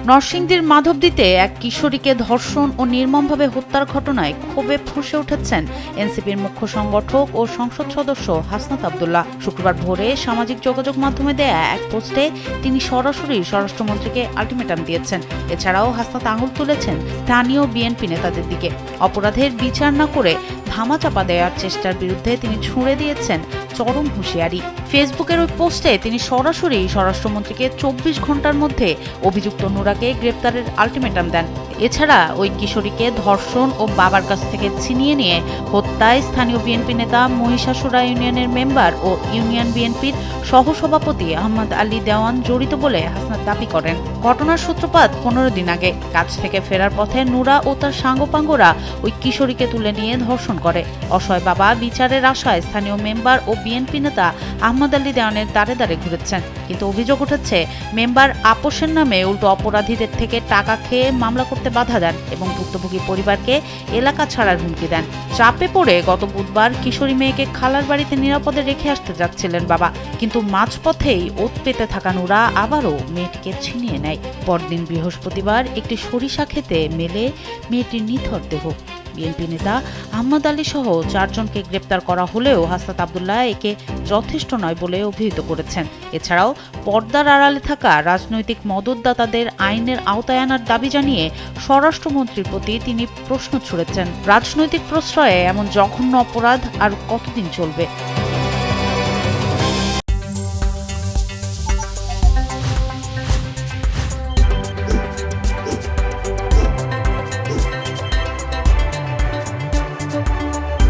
নরসিংদীর মাধবদীতে এক কিশোরীকে ধর্ষণ ও নির্মমভাবে হত্যার ঘটনায় ক্ষোভে ফুঁসে উঠেছেন এনসিপির মুখ্য সংগঠক ও সংসদ সদস্য হাসনাত আব্দুল্লাহ। শুক্রবার ভোরে সামাজিক যোগাযোগ মাধ্যমে দেয়া এক পোস্টে তিনি সরাসরি স্বরাষ্ট্রমন্ত্রীকে আলটিমেটাম দিয়েছেন। এছাড়াও হাসনাত আঙুল তুলেছেন স্থানীয় বিএনপি নেতাদের দিকে। অপরাধের বিচার না করে ধামাচাপা দেওয়ার চেষ্টার বিরুদ্ধে তিনি ছুঁড়ে দিয়েছেন চরম হুঁশিয়ারি। ফেসবুকের ওই পোস্টে তিনি সরাসরি স্বরাষ্ট্রমন্ত্রীকে 24 ঘন্টার মধ্যে অভিযুক্ত নুরাকে গ্রেপ্তারের আলটিমেটাম দেন। এছাড়া ওই কিশোরীকে ধর্ষণ ও বাবার কাছ থেকে ছিনিয়ে নিয়ে হত্যায় স্থানীয় বিএনপি নেতা মহিষাসুরা ইউনিয়নের মেম্বার ও ইউনিয়ন বিএনপির সহসভাপতি আহমদ আলী দেওয়ান জড়িত বলে হাসনাত দাবি করেন। ঘটনার সূত্রপাত 15 দিন আগে। কাজ থেকে ফেরার পথে নুরা ও তার সাঙ্গপাঙ্গরা ওই কিশোরীকে তুলে নিয়ে ধর্ষণ করে। অসহায় বাবা বিচারের আশায় স্থানীয় মেম্বার ও বিএনপি নেতা আহমদ আলী দেওয়ানের দ্বারে দ্বারে ঘুরেছেন। কিন্তু অভিযোগ উঠেছে মেম্বার আপোষের নামে উল্টো অপরাধীদের থেকে টাকা খেয়ে মামলা করতে বাধা দেন এবং ভুক্তভোগী পরিবারকে এলাকা ছাড়ার হুমকি দেন। চাপে পড়ে গত বুধবার কিশোরী মেয়েকে খালার বাড়িতে নিরাপদে রেখে আসতে যাচ্ছিলেন বাবা, কিন্তু মাঝপথেই ওত পেতে থাকা নুরা আবারও মেয়েটিকে ছিনিয়ে নেয়। পরদিন বৃহস্পতিবার একটি সরিষা খেতে মেলে মেয়েটির নিথর দেহ। বিএনপি নেতা আহমদ আলী সহ 4 জনকে গ্রেপ্তার করা হলেও হাসনাত আব্দুল্লাহ একে যথেষ্ট নয় বলে অভিহিত করেছেন। এছাড়াও পর্দার আড়ালে থাকা রাজনৈতিক মদতদাতাদের আইনের আওতায় আনার দাবি জানিয়ে স্বরাষ্ট্রমন্ত্রীর প্রতি তিনি প্রশ্ন ছুড়েছেন, রাজনৈতিক প্রশ্রয়ে এমন জঘন্য অপরাধ আর কতদিন চলবে?